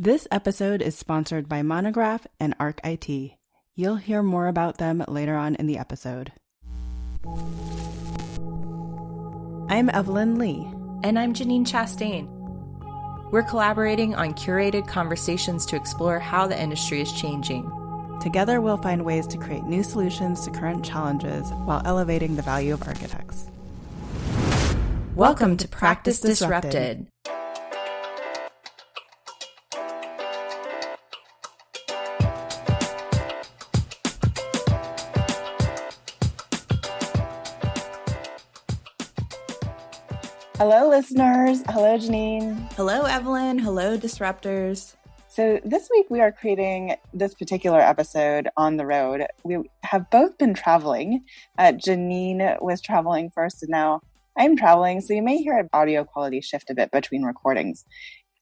This episode is sponsored by Monograph and Arc IT. You'll hear more about them later on in the episode. I'm Evelyn Lee. And I'm Janine Chastain. We're collaborating on curated conversations to explore how the industry is changing. Together, we'll find ways to create new solutions to current challenges while elevating the value of architects. Welcome to Practice Disrupted. Hello, listeners. Hello, Janine. Hello, Evelyn. Hello, Disruptors. So this week we are creating this particular episode on the road. We have both been traveling. Janine was traveling first and now I'm traveling. So you may hear an audio quality shift a bit between recordings.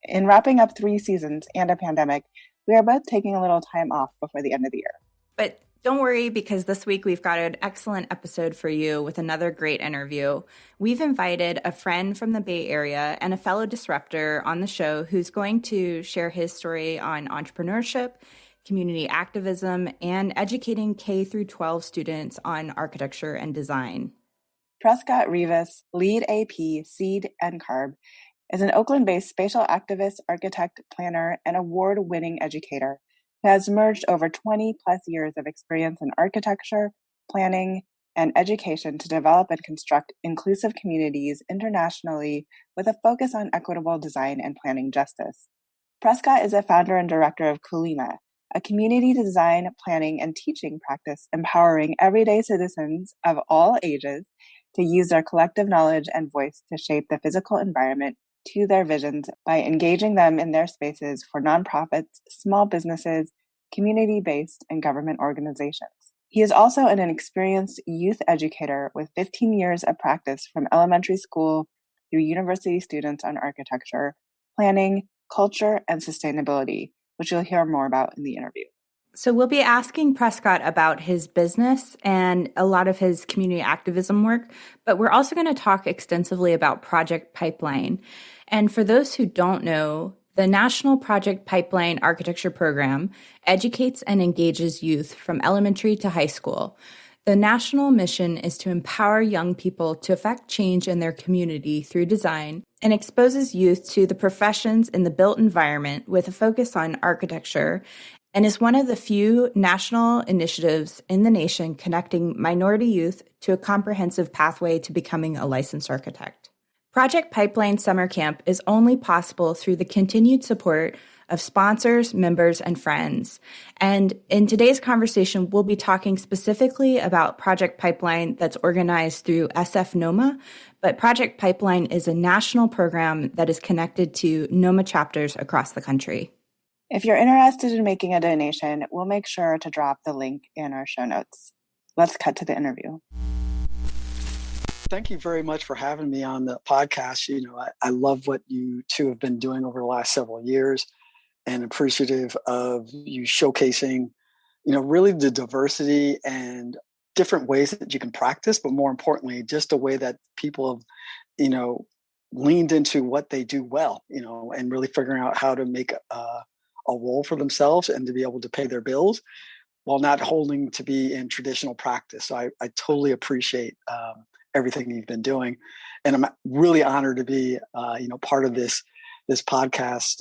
In wrapping up 3 seasons and a pandemic, we are both taking a little time off before the end of the year. But don't worry, because this week we've got an excellent episode for you with another great interview. We've invited a friend from the Bay Area and a fellow disruptor on the show who's going to share his story on entrepreneurship, community activism, and educating K-12 students on architecture and design. Prescott Rivas, lead AP, Seed, and Carb, is an Oakland-based spatial activist, architect, planner, and award-winning educator who has merged over 20 plus years of experience in architecture, planning, and education to develop and construct inclusive communities internationally with a focus on equitable design and planning justice. Prescott is a founder and director of Kulima, a community design, planning, and teaching practice empowering everyday citizens of all ages to use their collective knowledge and voice to shape the physical environment to their visions by engaging them in their spaces for nonprofits, small businesses, community-based, and government organizations. He is also an experienced youth educator with 15 years of practice from elementary school through university students on architecture, planning, culture, and sustainability, which you'll hear more about in the interview. So we'll be asking Prescott about his business and a lot of his community activism work, but we're also going to talk extensively about Project Pipeline. And for those who don't know, the National Project Pipeline Architecture Program educates and engages youth from elementary to high school. The national mission is to empower young people to affect change in their community through design and exposes youth to the professions in the built environment with a focus on architecture, and is one of the few national initiatives in the nation connecting minority youth to a comprehensive pathway to becoming a licensed architect. Project Pipeline Summer Camp is only possible through the continued support of sponsors, members, and friends. And in today's conversation, we'll be talking specifically about Project Pipeline that's organized through SF NOMA, but Project Pipeline is a national program that is connected to NOMA chapters across the country. If you're interested in making a donation, we'll make sure to drop the link in our show notes. Let's cut to the interview. Thank you very much for having me on the podcast. You know, I love what you two have been doing over the last several years and appreciative of you showcasing, you know, really the diversity and different ways that you can practice, but more importantly, just a way that people have, you know, leaned into what they do well, you know, and really figuring out how to make a role for themselves and to be able to pay their bills while not holding to be in traditional practice. So I totally appreciate everything you've been doing. And I'm really honored to be, you know, part of this podcast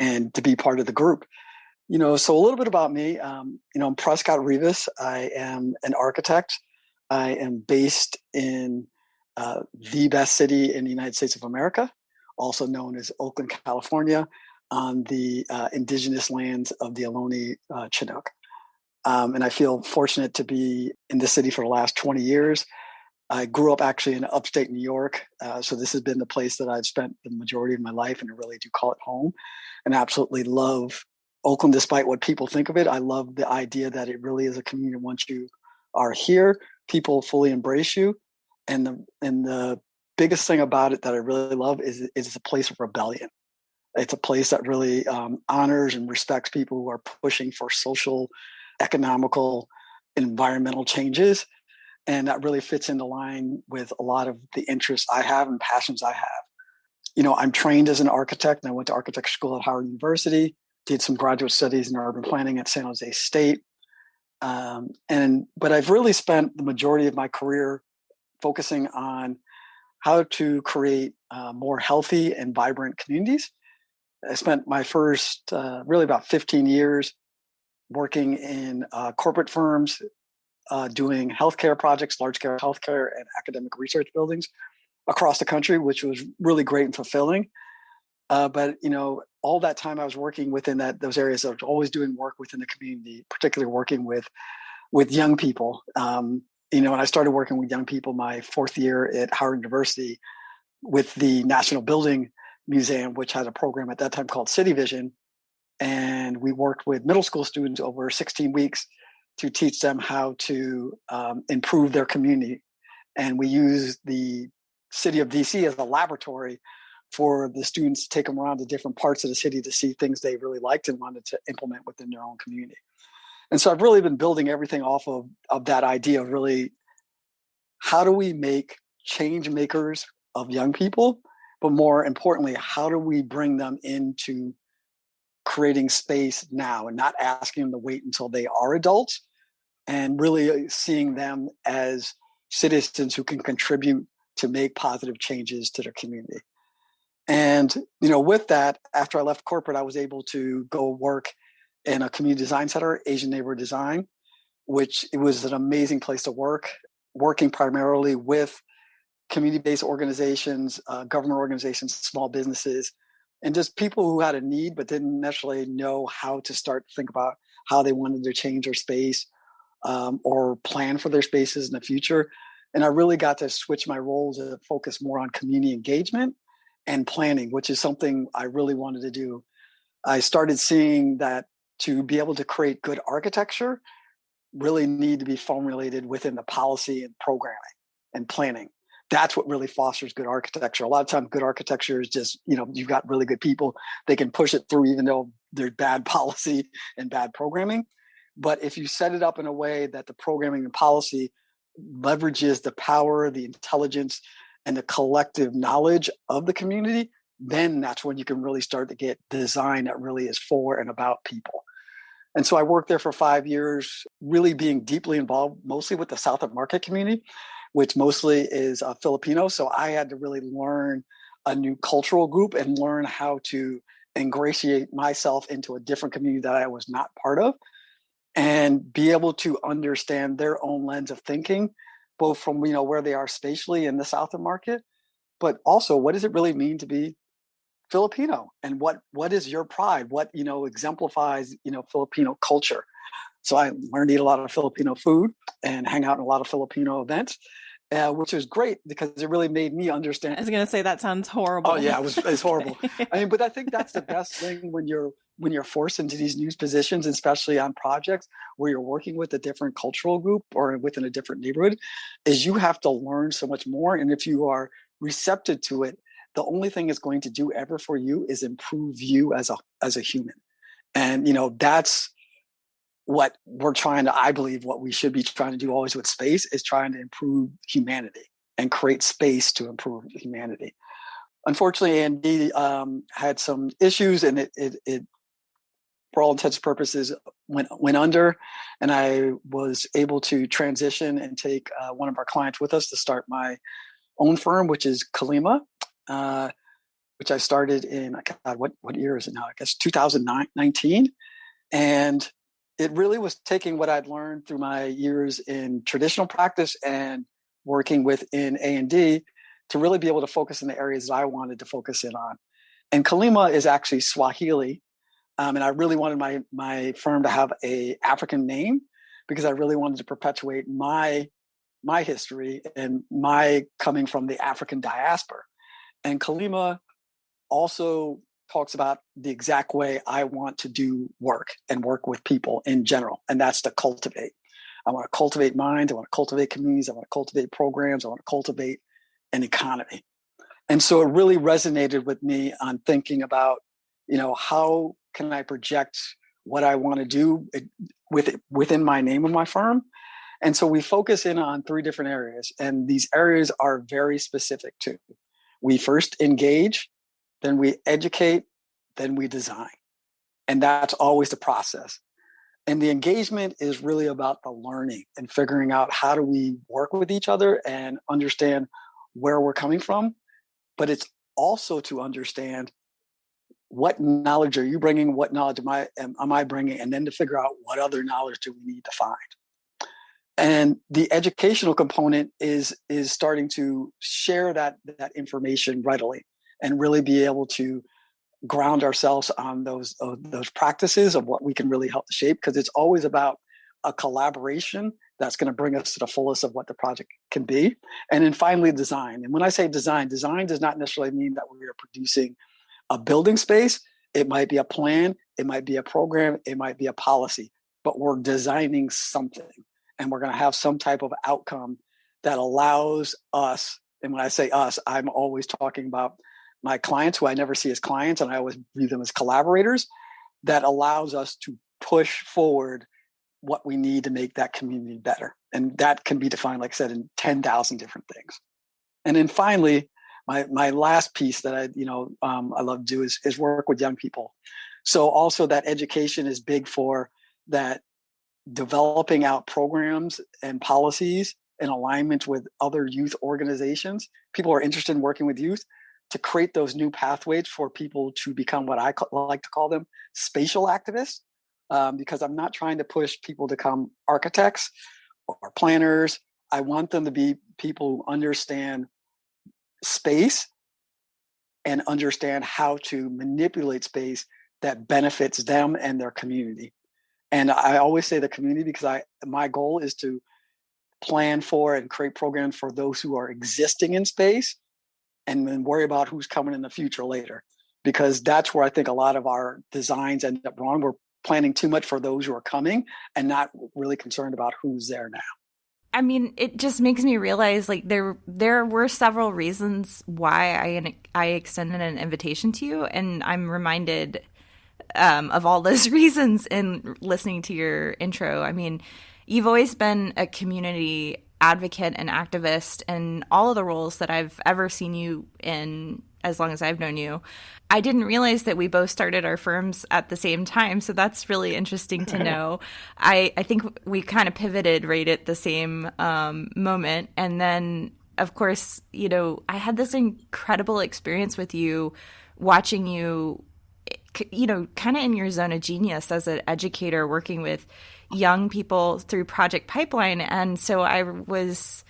and to be part of the group. You know, so a little bit about me, you know, I'm Prescott Rivas. I am an architect. I am based in the best city in the United States of America, also known as Oakland, California, on the indigenous lands of the Ohlone Chinook. And I feel fortunate to be in the city for the last 20 years. I grew up actually in upstate New York. So this has been the place that I've spent the majority of my life, and I really do call it home. And absolutely love Oakland, despite what people think of it. I love the idea that it really is a community. Once you are here, people fully embrace you. And the biggest thing about it that I really love is it's a place of rebellion. It's a place that really honors and respects people who are pushing for social, economical, environmental changes. And that really fits into line with a lot of the interests I have and passions I have. I'm trained as an architect, and I went to architecture school at Howard University, did some graduate studies in urban planning at San Jose State. But I've really spent the majority of my career focusing on how to create more healthy and vibrant communities. I spent my first really about 15 years working in corporate firms, doing healthcare projects, large-scale healthcare and academic research buildings across the country, which was really great and fulfilling. But all that time I was working within those areas, I was always doing work within the community, particularly working with young people. And I started working with young people my fourth year at Howard University with the National Building Museum, which had a program at that time called City Vision. And we worked with middle school students over 16 weeks to teach them how to improve their community. And we used the city of DC as a laboratory for the students to take them around to different parts of the city to see things they really liked and wanted to implement within their own community. And so I've really been building everything off of that idea of really, how do we make change makers of young people? But more importantly, how do we bring them into creating space now and not asking them to wait until they are adults, and really seeing them as citizens who can contribute to make positive changes to their community. And, with that, after I left corporate, I was able to go work in a community design center, Asian Neighborhood Design, which it was an amazing place to work, working primarily with community-based organizations, government organizations, small businesses, and just people who had a need but didn't necessarily know how to start to think about how they wanted to change their space or plan for their spaces in the future. And I really got to switch my roles to focus more on community engagement and planning, which is something I really wanted to do. I started seeing that to be able to create good architecture really need to be formulated within the policy and programming and planning. That's what really fosters good architecture. A lot of times good architecture is just, you've got really good people, they can push it through even though there's bad policy and bad programming. But if you set it up in a way that the programming and policy leverages the power, the intelligence, and the collective knowledge of the community, then that's when you can really start to get design that really is for and about people. And so I worked there for 5 years, really being deeply involved, mostly with the South of Market community, which mostly is Filipino. So I had to really learn a new cultural group and learn how to ingratiate myself into a different community that I was not part of, and be able to understand their own lens of thinking, both from where they are spatially in the South of Market, but also what does it really mean to be Filipino, and what is your pride? What exemplifies Filipino culture? So I learned to eat a lot of Filipino food and hang out in a lot of Filipino events, which was great because it really made me understand. I was going to say that sounds horrible. Oh yeah, it's horrible. Okay. But I think that's the best thing when you're forced into these new positions, especially on projects where you're working with a different cultural group or within a different neighborhood, is you have to learn so much more. And if you are receptive to it, the only thing it's going to do ever for you is improve you as a human. And that's what we're trying to, I believe what we should be trying to do always with space is trying to improve humanity and create space to improve humanity. Unfortunately, A&D had some issues, and it for all intents and purposes went under, and I was able to transition and take one of our clients with us to start my own firm, which is Kalima, which I started in, God, what year is it now? I guess 2019. And it really was taking what I'd learned through my years in traditional practice and working within A&D to really be able to focus in the areas that I wanted to focus in on. And Kalima is actually Swahili. And I really wanted my firm to have a African name because I really wanted to perpetuate my history and my coming from the African diaspora. And Kalima also talks about the exact way I want to do work and work with people in general. And that's to cultivate. I want to cultivate minds. I want to cultivate communities. I want to cultivate programs. I want to cultivate an economy. And so it really resonated with me on thinking about, how can I project what I want to do within my name of my firm? And so we focus in on 3 different areas, and these areas are very specific too. We first engage then we educate, then we design. And that's always the process. And the engagement is really about the learning and figuring out how do we work with each other and understand where we're coming from. But it's also to understand what knowledge are you bringing, what knowledge am I bringing, and then to figure out what other knowledge do we need to find. And the educational component is starting to share that information readily and really be able to ground ourselves on those practices of what we can really help to shape, because it's always about a collaboration that's going to bring us to the fullest of what the project can be. And then finally, design. And when I say design does not necessarily mean that we are producing a building space. It might be a plan, it might be a program, it might be a policy, but we're designing something, and we're going to have some type of outcome that allows us, and when I say us, I'm always talking about my clients, who I never see as clients, and I always view them as collaborators, that allows us to push forward what we need to make that community better. And that can be defined, like I said, in 10,000 different things. And then finally, my last piece that I love to do is work with young people. So also that education is big for that, developing out programs and policies in alignment with other youth organizations. People are interested in working with youth to create those new pathways for people to become what I like to call them spatial activists, because I'm not trying to push people to become architects or planners. I want them to be people who understand space and understand how to manipulate space that benefits them and their community. And I always say the community because my goal is to plan for and create programs for those who are existing in space, and then worry about who's coming in the future later. Because that's where I think a lot of our designs end up wrong. We're planning too much for those who are coming and not really concerned about who's there now. I mean, it just makes me realize like there were several reasons why I extended an invitation to you, and I'm reminded of all those reasons in listening to your intro. I mean, you've always been a community advocate and activist in all of the roles that I've ever seen you in as long as I've known you. I didn't realize that we both started our firms at the same time, so that's really interesting to know. I think we kind of pivoted right at the same moment. And then, of course, I had this incredible experience with you, watching you, kind of in your zone of genius as an educator working with young people through Project Pipeline. And so I was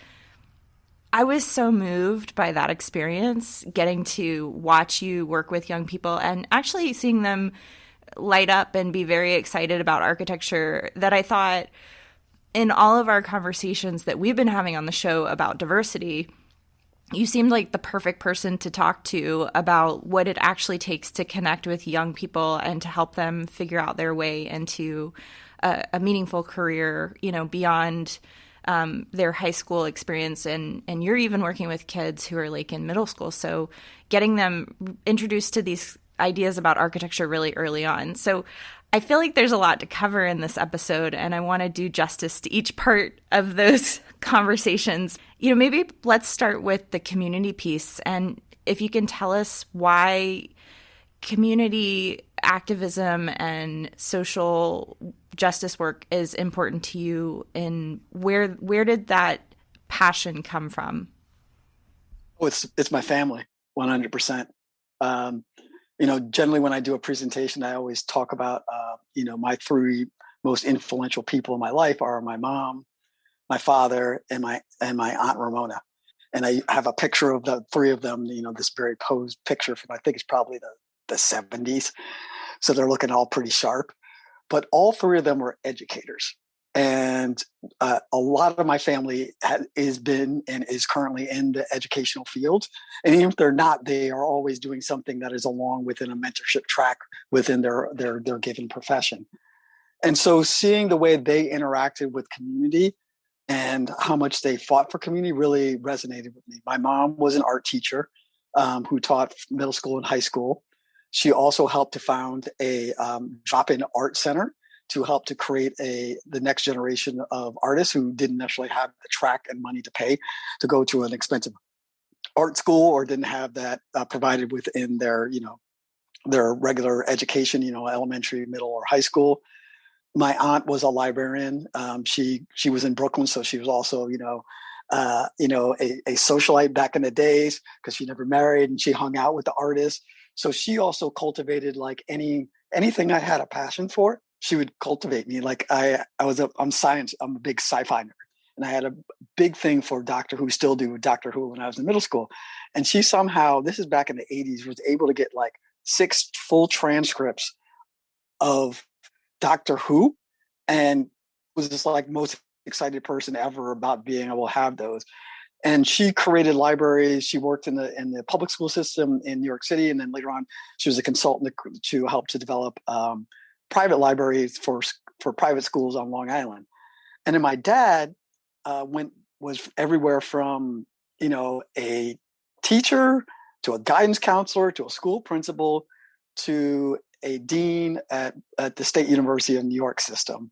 so moved by that experience, getting to watch you work with young people and actually seeing them light up and be very excited about architecture, that I thought in all of our conversations that we've been having on the show about diversity, you seemed like the perfect person to talk to about what it actually takes to connect with young people and to help them figure out their way into a meaningful career, beyond their high school experience. And you're even working with kids who are like in middle school. So getting them introduced to these ideas about architecture really early on. So I feel like there's a lot to cover in this episode, and I want to do justice to each part of those conversations. Maybe let's start with the community piece. And if you can tell us why community activism and social justice work is important to you, and where did that passion come from? Oh, it's my family, 100%. Generally when I do a presentation, I always talk about, my three most influential people in my life are my mom, my father, and my Aunt Ramona. And I have a picture of the three of them, this very posed picture from, I think it's probably the 70s. So they're looking all pretty sharp. But all three of them were educators. And a lot of my family has been and is currently in the educational field. And even if they're not, they are always doing something that is along within a mentorship track within their given profession. And so seeing the way they interacted with community and how much they fought for community really resonated with me. My mom was an art teacher who taught middle school and high school. She also helped to found a drop-in art center to help to create the next generation of artists who didn't necessarily have the track and money to pay to go to an expensive art school or didn't have that provided within their, their regular education, elementary, middle, or high school. My aunt was a librarian. She was in Brooklyn, so she was also, a socialite back in the days because she never married and she hung out with the artists. So she also cultivated like anything I had a passion for. She would cultivate me. Like I'm science. I'm a big sci-fi nerd, and I had a big thing for Doctor Who. Still do Doctor Who when I was in middle school, and she somehow, this is back in the '80s, was able to get like 6 full transcripts of Doctor Who, and was just like most excited person ever about being able to have those. And she created libraries. She worked in the public school system in New York City, and then later on, she was a consultant to help to develop private libraries for private schools on Long Island. And then my dad was everywhere from a teacher to a guidance counselor to a school principal to a dean at the State University of New York system.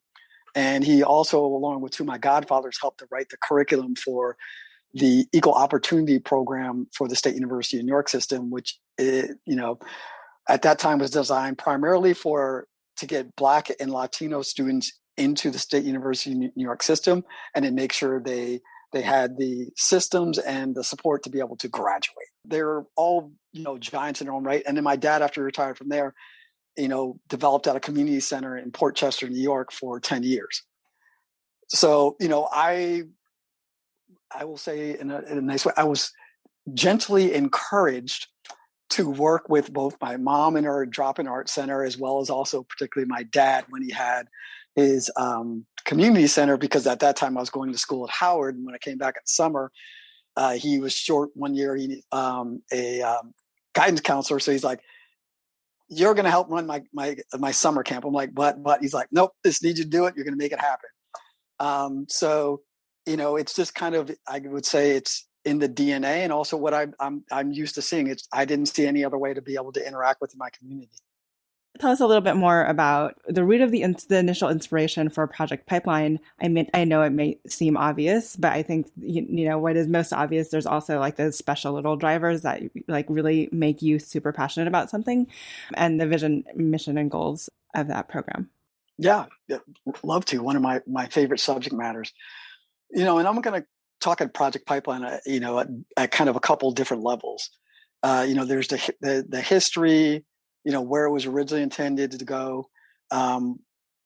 And he also, along with two of my godfathers, helped to write the curriculum for the Equal Opportunity Program for the State University of New York system, which, at that time was designed primarily to get Black and Latino students into the State University of New York system, and then make sure they had the systems and the support to be able to graduate. They're all, giants in their own right. And then my dad, after he retired from there, developed at a community center in Port Chester, New York for 10 years. So, I will say in a nice way, I was gently encouraged to work with both my mom in her drop-in art center, as well as also particularly my dad when he had his community center, because at that time I was going to school at Howard. And when I came back in summer, he was short one year. He needed a guidance counselor. So he's like, "You're going to help run my summer camp." I'm like, but he's like, "Nope, this needs you to do it. You're going to make it happen." So, it's just kind of, I would say it's in the DNA, and also what I'm used to seeing. I didn't see any other way to be able to interact with my community. Tell us a little bit more about the root of the initial inspiration for Project Pipeline. I mean, I know it may seem obvious, but I think, what is most obvious, there's also like those special little drivers that like really make you super passionate about something, and the vision, mission, and goals of that program. Yeah, love to. One of my favorite subject matters, and I'm going to talk at Project Pipeline, at kind of a couple different levels. There's the history, where it was originally intended to go,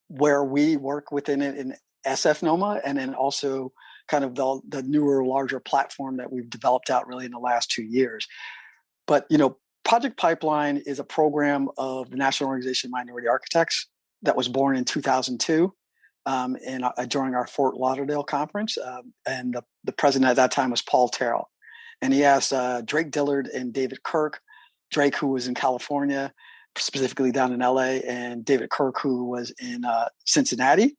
where we work within it in SF NOMA, and then also kind of the newer, larger platform that we've developed out really in the last 2 years. But, Project Pipeline is a program of the National Organization of Minority Architects that was born in 2002 during our Fort Lauderdale conference. And the president at that time was Paul Terrell. And he asked Drake Dillard and David Kirk, Drake, who was in California, specifically down in LA, and David Kirk, who was in Cincinnati,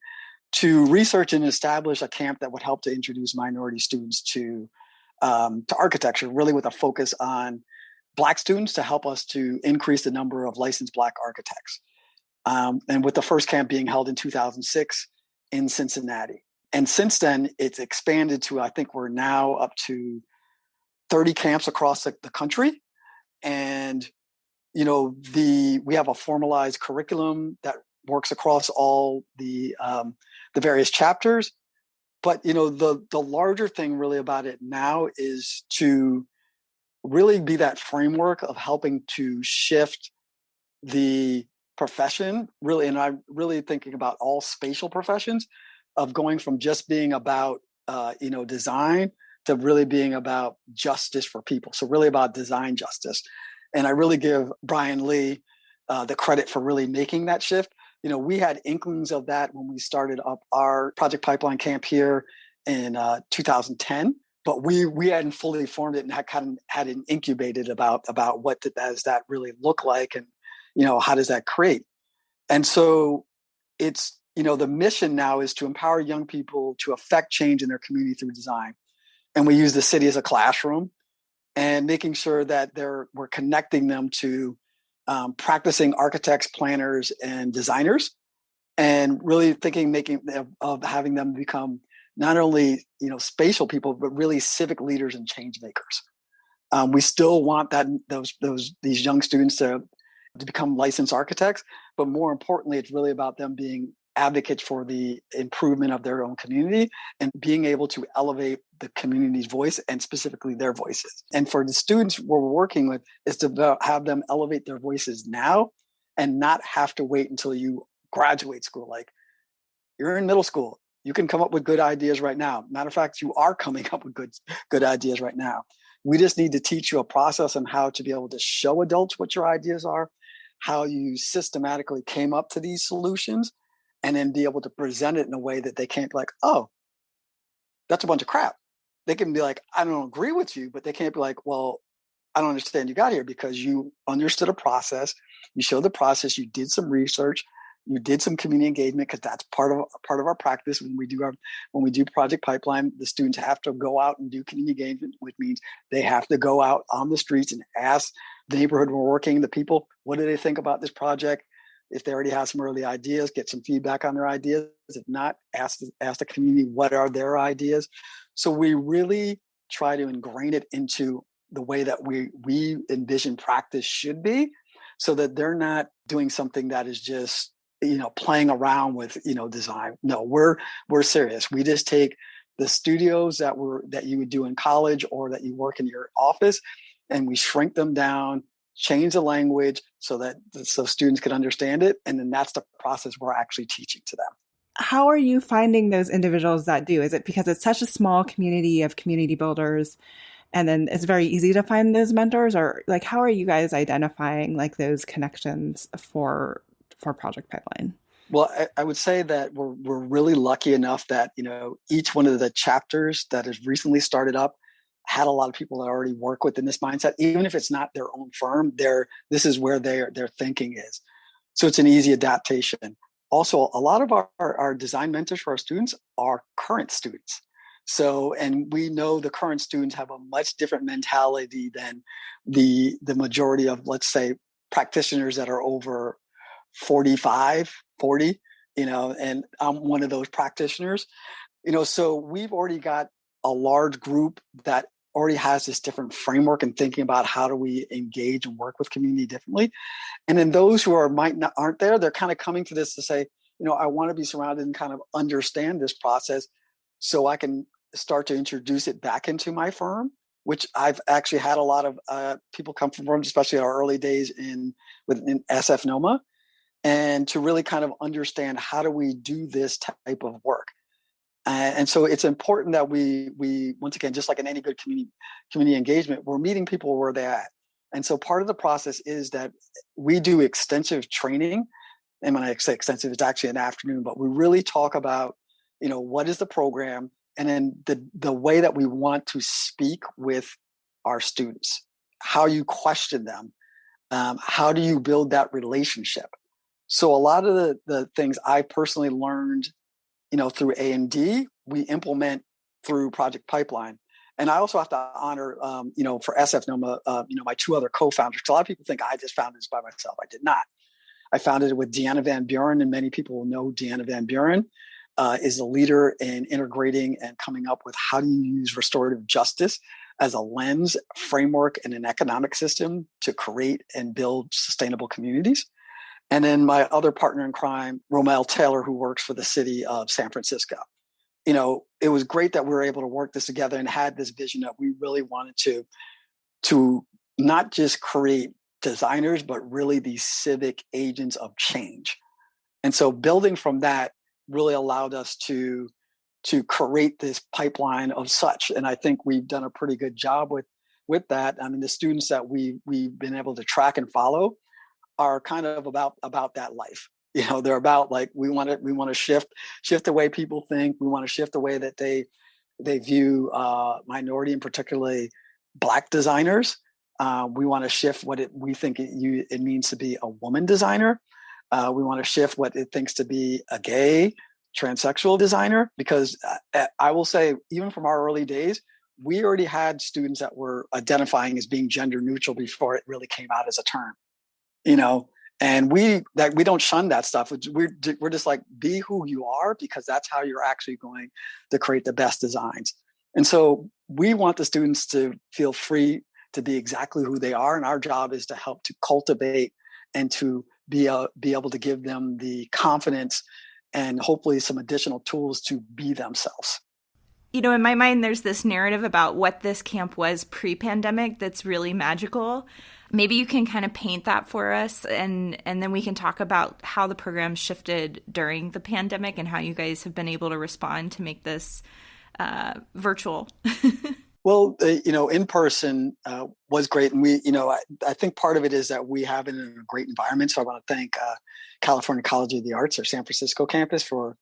to research and establish a camp that would help to introduce minority students to architecture, really with a focus on Black students to help us to increase the number of licensed Black architects. And with the first camp being held in 2006 in Cincinnati. And since then, it's expanded to, I think we're now up to 30 camps across the country. And, we have a formalized curriculum that works across all the various chapters. But, the larger thing really about it now is to really be that framework of helping to shift the profession, really, and I'm really thinking about all spatial professions, of going from just being about design to really being about justice for people. So really about design justice. And I really give Brian Lee the credit for really making that shift. We had inklings of that when we started up our Project Pipeline camp here in 2010, but we hadn't fully formed it and hadn't incubated about what does that really look like, and how does that create? And so it's, the mission now is to empower young people to affect change in their community through design. And we use the city as a classroom, and making sure that we're connecting them to practicing architects, planners, and designers, and really of having them become not only, spatial people, but really civic leaders and change makers. We still want these young students to become licensed architects, but more importantly, it's really about them being advocates for the improvement of their own community and being able to elevate the community's voice and specifically their voices. And for the students we're working with is to have them elevate their voices now and not have to wait until you graduate school. Like, you're in middle school, you can come up with good ideas right now. Matter of fact, you are coming up with good ideas right now. We just need to teach you a process on how to be able to show adults what your ideas are, how you systematically came up to these solutions, and then be able to present it in a way that they can't be like, oh, that's a bunch of crap. They can be like, I don't agree with you, but they can't be like, well, I don't understand you got here because you understood a process, you showed the process, you did some research, you did some community engagement, because that's part of our practice. When we do project pipeline, the students have to go out and do community engagement, which means they have to go out on the streets and ask the neighborhood we're working, the people, what do they think about this project? If they already have some early ideas, get some feedback on their ideas. If not, ask the community what are their ideas. So we really try to ingrain it into the way that we envision practice should be, so that they're not doing something that is just playing around with design. No, we're serious. We just take the studios that you would do in college or that you work in your office, and we shrink them down, change the language so students can understand it, and then that's the process we're actually teaching to them. How are you finding those individuals that do? Is it because it's such a small community of community builders, and then it's very easy to find those mentors, or like how are you guys identifying like those connections for Project Pipeline? Well, I would say that we're really lucky enough that each one of the chapters that has recently started up had a lot of people that already work within this mindset, even if it's not their own firm. This is where their thinking is, so it's an easy adaptation. Also, a lot of our design mentors for our students are current students. So, and we know the current students have a much different mentality than the majority of, let's say, practitioners that are over 45, 40, and I'm one of those practitioners, so we've already got a large group that already has this different framework and thinking about how do we engage and work with community differently. And then those who aren't there, they're kind of coming to this to say, I want to be surrounded and kind of understand this process so I can start to introduce it back into my firm, which I've actually had a lot of people come from firms, especially in our early days within SF NOMA, and to really kind of understand how do we do this type of work. And so it's important that we once again, just like in any good community engagement, we're meeting people where they're at. And so part of the process is that we do extensive training. And when I say extensive, it's actually an afternoon, but we really talk about, what is the program, and then the way that we want to speak with our students, how you question them, how do you build that relationship. So a lot of the things I personally learned, through A&D, we implement through Project Pipeline. And I also have to honor, for SF NOMA, my two other co-founders. Because a lot of people think I just founded this by myself. I did not. I founded it with Deanna Van Buren, and many people will know Deanna Van Buren is a leader in integrating and coming up with how do you use restorative justice as a lens, framework, and an economic system to create and build sustainable communities. And then my other partner in crime, Romel Taylor, who works for the city of San Francisco. It was great that we were able to work this together and had this vision that we really wanted to not just create designers, but really these civic agents of change. And so building from that really allowed us to create this pipeline of such. And I think we've done a pretty good job with that. I mean, the students that we've been able to track and follow are kind of about that life. They're about like, we want to shift the way people think. We want to shift the way that they view minority and particularly Black designers. We want to shift what we think it means to be a woman designer. We want to shift what it thinks to be a gay, transsexual designer, because I will say, even from our early days, we already had students that were identifying as being gender neutral before it really came out as a term. And we don't shun that stuff. We're just like, be who you are, because that's how you're actually going to create the best designs. And so we want the students to feel free to be exactly who they are. And our job is to help to cultivate and to be able to give them the confidence and hopefully some additional tools to be themselves. You know, in my mind, there's this narrative about what this camp was pre-pandemic that's really magical. Maybe you can kind of paint that for us, and then we can talk about how the program shifted during the pandemic and how you guys have been able to respond to make this virtual. Well, in person was great. And I think part of it is that we have it in a great environment. So I want to thank California College of the Arts, our San Francisco campus, for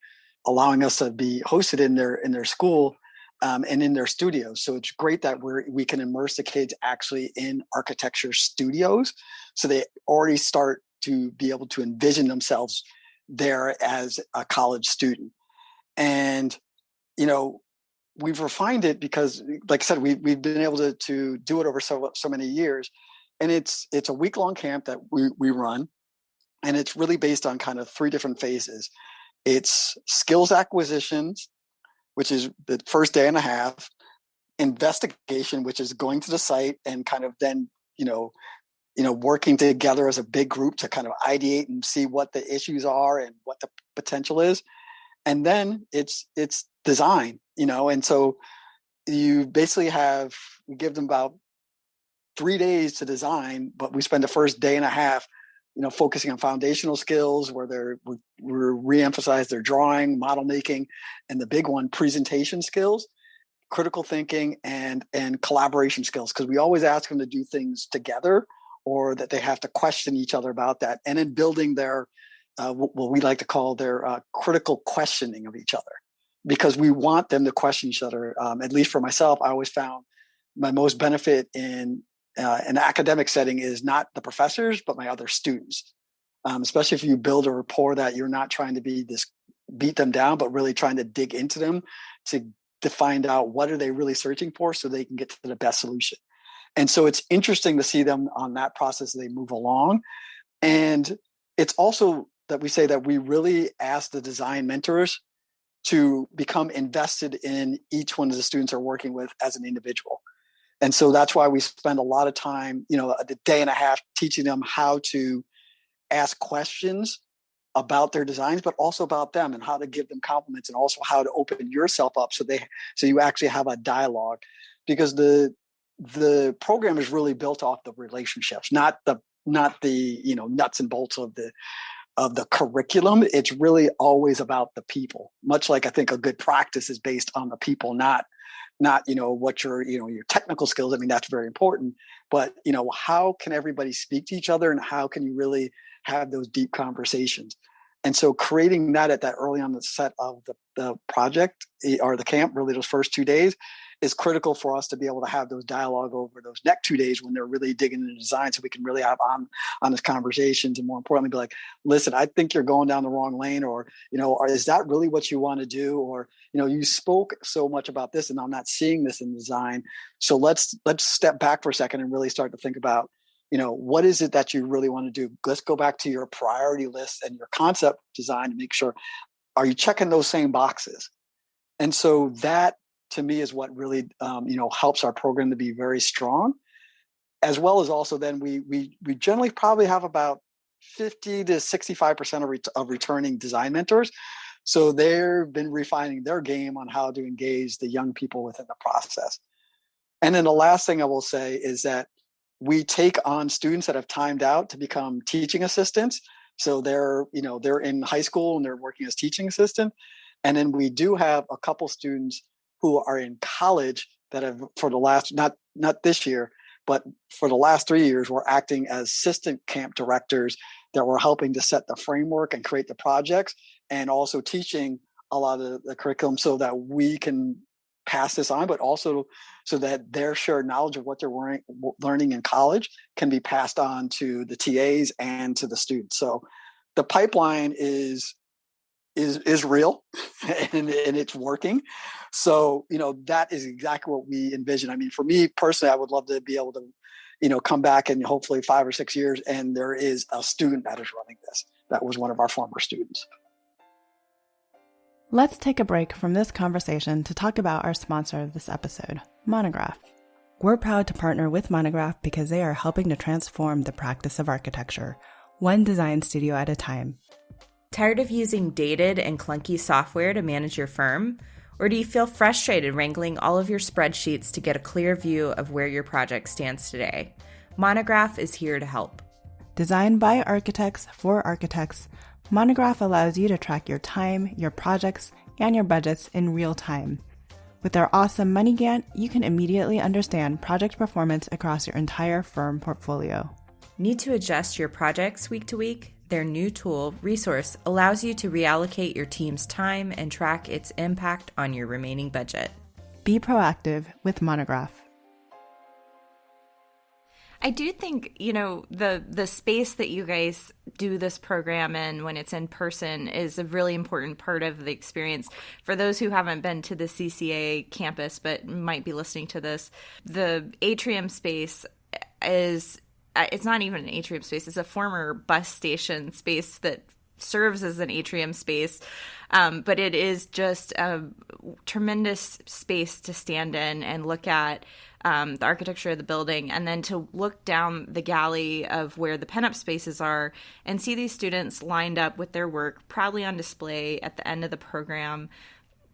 allowing us to be hosted in their school and in their studios. So it's great that we can immerse the kids actually in architecture studios. So they already start to be able to envision themselves there as a college student. And, we've refined it because, like I said, we've been able to do it over so many years. And it's a week-long camp that we run. And it's really based on kind of 3 different phases. It's skills acquisitions, which is the first day and a half, investigation, which is going to the site and kind of then, working together as a big group to kind of ideate and see what the issues are and what the potential is. And then it's design, and so you basically we give them about 3 days to design, but we spend the first day and a half, focusing on foundational skills where we're reemphasize their drawing, model making, and the big one, presentation skills, critical thinking, and collaboration skills. Because we always ask them to do things together, or that they have to question each other about that, and then building their what we like to call their critical questioning of each other, because we want them to question each other. At least for myself, I always found my most benefit in an academic setting is not the professors, but my other students. Especially if you build a rapport that you're not trying to beat them down, but really trying to dig into them to find out what are they really searching for so they can get to the best solution. And so it's interesting to see them on that process as they move along. And it's also that we say that we really ask the design mentors to become invested in each one of the students they're working with as an individual. And so that's why we spend a lot of time, a day and a half teaching them how to ask questions about their designs, but also about them and how to give them compliments, and also how to open yourself up so you actually have a dialogue, because the program is really built off the relationships, not the nuts and bolts of the curriculum. It's really always about the people, much like I think a good practice is based on the people, not what your technical skills. I mean, that's very important, but how can everybody speak to each other, and how can you really have those deep conversations? And so creating that at that early on the set of the project or the camp, really those first 2 days, is critical for us to be able to have those dialogue over those next 2 days when they're really digging into design, so we can really have honest conversations, and more importantly, be like, listen, I think you're going down the wrong lane, or is that really what you want to do? Or you spoke so much about this and I'm not seeing this in design. So let's step back for a second and really start to think about, what is it that you really want to do? Let's go back to your priority list and your concept design and make sure, are you checking those same boxes? And so that, to me, is what really helps our program to be very strong, as well as also then we generally probably have about 50 to 65% of returning design mentors. So they've been refining their game on how to engage the young people within the process. And then the last thing I will say is that we take on students that have timed out to become teaching assistants. So they're in high school and they're working as teaching assistant. And then we do have a couple students who are in college that have, for the last, not this year, but for the last 3 years, we're acting as assistant camp directors that were helping to set the framework and create the projects, and also teaching a lot of the curriculum so that we can pass this on, but also so that their shared knowledge of what they're learning in college can be passed on to the TAs and to the students. So the pipeline is real and it's working. So, that is exactly what we envision. I mean, for me personally, I would love to be able to, come back in hopefully 5 or 6 years, and there is a student that is running this. That was one of our former students. Let's take a break from this conversation to talk about our sponsor of this episode, Monograph. We're proud to partner with Monograph because they are helping to transform the practice of architecture, one design studio at a time. Tired of using dated and clunky software to manage your firm? Or do you feel frustrated wrangling all of your spreadsheets to get a clear view of where your project stands today? Monograph is here to help. Designed by architects for architects, Monograph allows you to track your time, your projects, and your budgets in real time. With their awesome Money Gantt, you can immediately understand project performance across your entire firm portfolio. Need to adjust your projects week to week? Their new tool, Resource, allows you to reallocate your team's time and track its impact on your remaining budget. Be proactive with Monograph. I do think, the space that you guys do this program in when it's in person is a really important part of the experience. For those who haven't been to the CCA campus but might be listening to this, the atrium space is, it's not even an atrium space, it's a former bus station space that serves as an atrium space, but it is just a tremendous space to stand in and look at the architecture of the building, and then to look down the galley of where the pen-up spaces are and see these students lined up with their work proudly on display at the end of the program,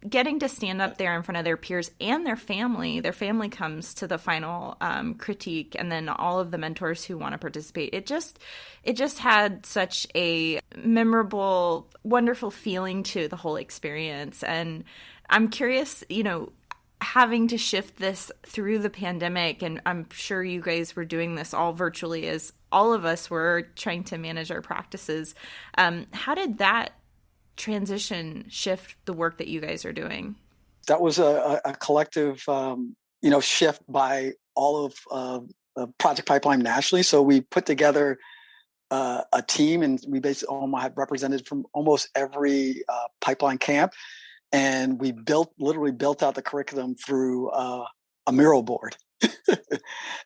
getting to stand up there in front of their peers and their family. Their family comes to the final critique, and then all of the mentors who want to participate. It just had such a memorable, wonderful feeling to the whole experience. And I'm curious, having to shift this through the pandemic, and I'm sure you guys were doing this all virtually as all of us were trying to manage our practices. How did that transition shift the work that you guys are doing? That was a collective, shift by all of Project Pipeline nationally. So we put together a team, and we basically had represented from almost every pipeline camp. And we literally built out the curriculum through a mural board.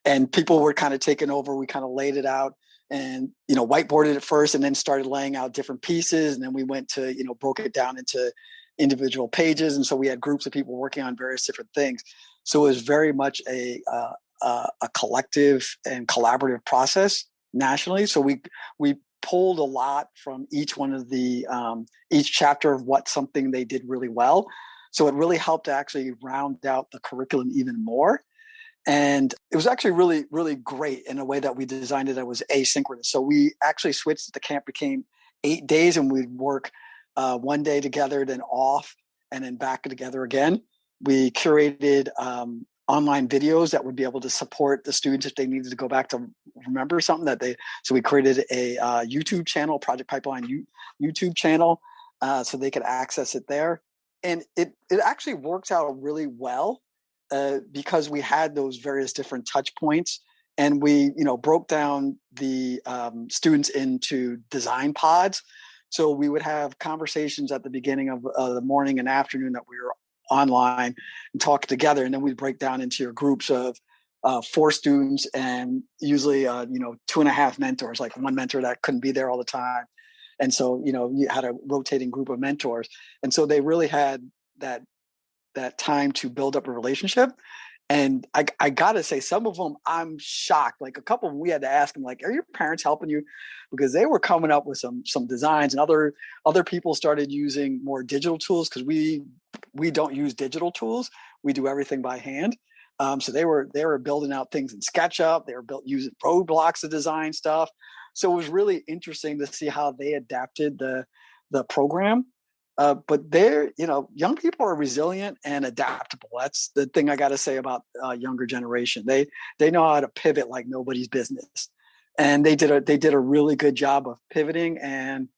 And people were kind of taking over. We kind of laid it out and, whiteboarded it first, and then started laying out different pieces. And then we went to, broke it down into individual pages. And so we had groups of people working on various different things. So it was very much a collective and collaborative process nationally. So we pulled a lot from each one of the each chapter of what something they did really well. So it really helped to actually round out the curriculum even more. And it was actually really, really great in a way that we designed it that was asynchronous. So we actually switched, the camp became 8 days, and we'd work 1 day together, then off, and then back together again. We curated online videos that would be able to support the students if they needed to go back to remember something so we created a YouTube channel, Project Pipeline YouTube channel, so they could access it there. And it actually works out really well because we had those various different touch points, and we, broke down the students into design pods. So we would have conversations at the beginning of the morning and afternoon that we were online and talk together, and then we'd break down into your groups of 4 students, and usually 2.5 mentors, like one mentor that couldn't be there all the time. And so you had a rotating group of mentors, and so they really had that time to build up a relationship. And I gotta say, some of them I'm shocked. Like a couple of them, we had to ask them, like, are your parents helping you? Because they were coming up with some designs, and other people started using more digital tools, because we don't use digital tools. We do everything by hand. So they were building out things in SketchUp. They were using roadblocks to design stuff. So it was really interesting to see how they adapted the program. But young people are resilient and adaptable. That's the thing I got to say about younger generation. They know how to pivot like nobody's business, and they did a really good job of pivoting, and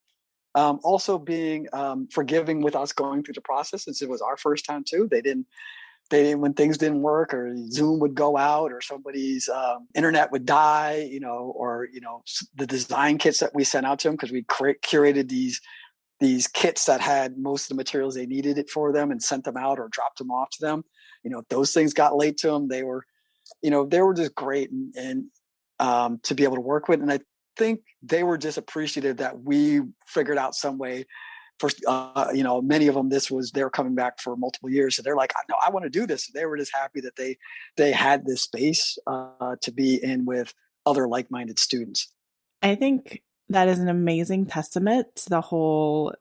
also being forgiving with us going through the process, since it was our first time too. They didn't, when things didn't work, or Zoom would go out, or somebody's internet would die, or the design kits that we sent out to them, because we curated these kits that had most of the materials they needed it for them, and sent them out or dropped them off to them. Those things got late to them. They were just great and to be able to work with. And I think they were just appreciative that we figured out some way first, many of them, they're coming back for multiple years. So they're like, no, I want to do this. They were just happy that they had this space to be in with other like-minded students. I think that is an amazing testament to the whole,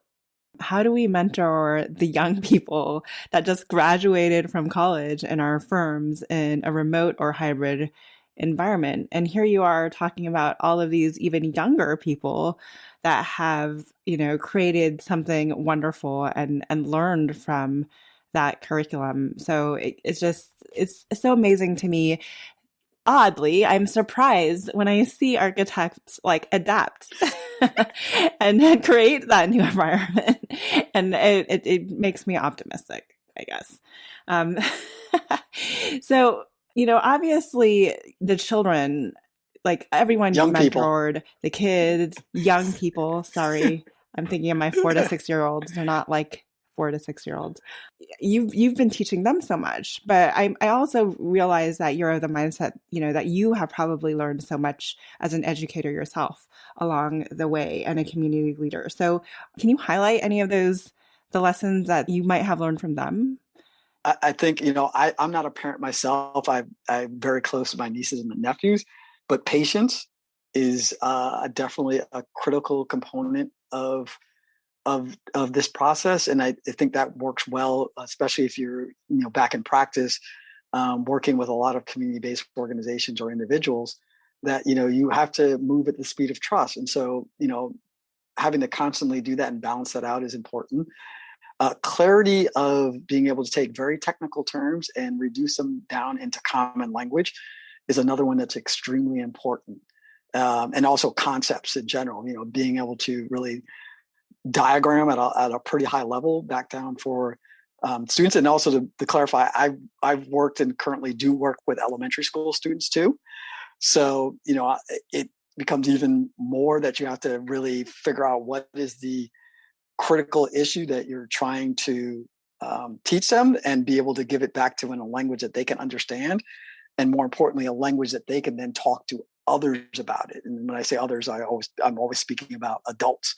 how do we mentor the young people that just graduated from college in our firms in a remote or hybrid environment? And here you are talking about all of these even younger people that have, created something wonderful and learned from that curriculum. So it's so amazing to me. Oddly, I'm surprised when I see architects like adapt and create that new environment. And it makes me optimistic, I guess. Um, so, obviously the children, like everyone you've Young people. mentored, the kids, young people, sorry, I'm thinking of my 4 to 6 year olds. They're not like 4 to 6 year olds. You've been teaching them so much, but I also realize that you're of the mindset, that you have probably learned so much as an educator yourself along the way and a community leader. So can you highlight any of the lessons that you might have learned from them? I think, I'm not a parent myself. I'm very close to my nieces and my nephews, but patience is definitely a critical component of this process. And I think that works well, especially if you're, back in practice, working with a lot of community-based organizations or individuals that, you have to move at the speed of trust. And so, having to constantly do that and balance that out is important. Clarity of being able to take very technical terms and reduce them down into common language is another one that's extremely important. And also concepts in general, being able to really diagram at a pretty high level back down for students. And also to clarify, I've worked and currently do work with elementary school students too. So, it becomes even more that you have to really figure out what is the critical issue that you're trying to teach them and be able to give it back to in a language that they can understand. And more importantly, a language that they can then talk to others about it. And when I say others, I'm always speaking about adults.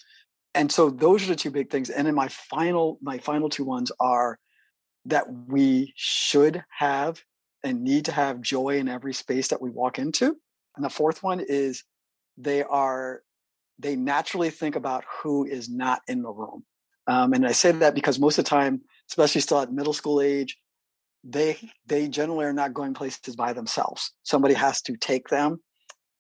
And so those are the two big things. And then my final two ones are that we should have and need to have joy in every space that we walk into. And the fourth one is they naturally think about who is not in the room. And I say that because most of the time, especially still at middle school age, they generally are not going places by themselves. Somebody has to take them.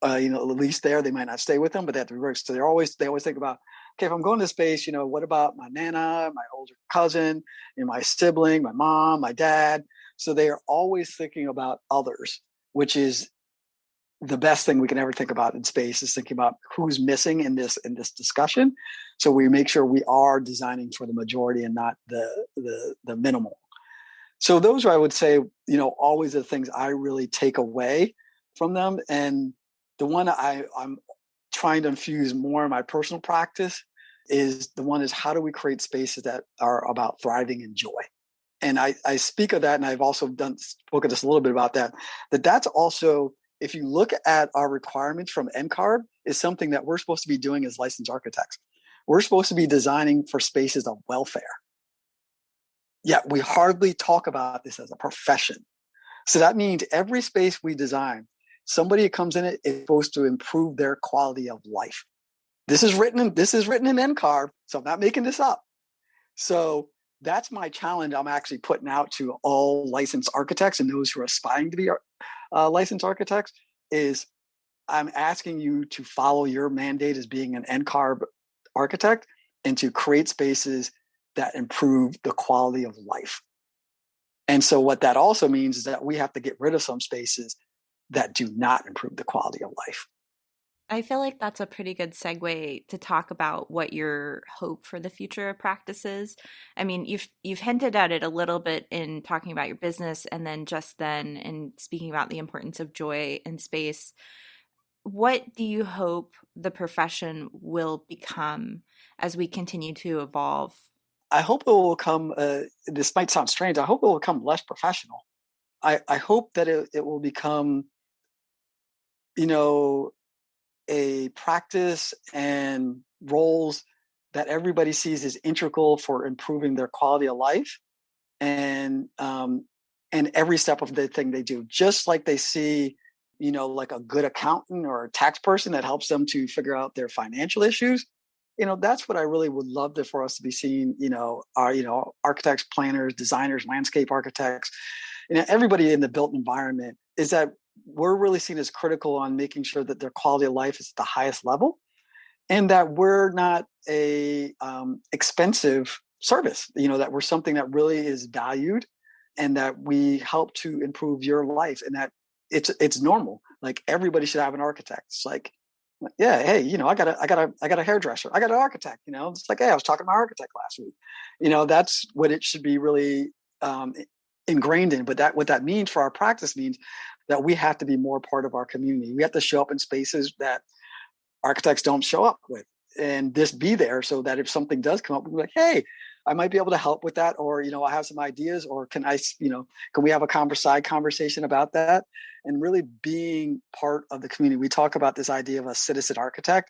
At least there, they might not stay with them, but they have to work. So they always think about, okay, if I'm going to space, what about my nana, my older cousin, my sibling, my mom, my dad? So they are always thinking about others, which is the best thing we can ever think about in space, is thinking about who's missing in this discussion. So we make sure we are designing for the majority and not the minimal. So those are, I would say, always the things I really take away from them. And the one I'm trying to infuse more in my personal practice is how do we create spaces that are about thriving in joy? And I speak of that, and I've also spoken just a little bit about that's also, if you look at our requirements from NCARB, is something that we're supposed to be doing as licensed architects. We're supposed to be designing for spaces of welfare. Yet we hardly talk about this as a profession. So that means every space we design, somebody that comes in it is supposed to improve their quality of life. This is written in NCARB, so I'm not making this up. So that's my challenge I'm actually putting out to all licensed architects and those who are aspiring to be licensed architects, is I'm asking you to follow your mandate as being an NCARB architect and to create spaces that improve the quality of life. And so what that also means is that we have to get rid of some spaces that do not improve the quality of life. I feel like that's a pretty good segue to talk about what your hope for the future of practice is. I mean, you've hinted at it a little bit in talking about your business, and then just then in speaking about the importance of joy in space. What do you hope the profession will become as we continue to evolve? I hope it will become, this might sound strange, I hope it will become less professional. I hope that it will become, a practice and roles that everybody sees as integral for improving their quality of life and every step of the thing they do, just like they see, like a good accountant or a tax person that helps them to figure out their financial issues. That's what I really would love for us to be seeing, our, architects, planners, designers, landscape architects, everybody in the built environment, is that we're really seen as critical on making sure that their quality of life is at the highest level, and that we're not a expensive service, that we're something that really is valued, and that we help to improve your life, and that it's normal. Like, everybody should have an architect. It's like, yeah, hey, I got a hairdresser, I got an architect. It's like, hey, I was talking to my architect last week. That's what it should be really ingrained in. But what that means for our practice means that we have to be more part of our community. We have to show up in spaces that architects don't show up with, and just be there, so that if something does come up, we're like, hey, I might be able to help with that, or I have some ideas, or can we have a side conversation about that? And really being part of the community. We talk about this idea of a citizen architect.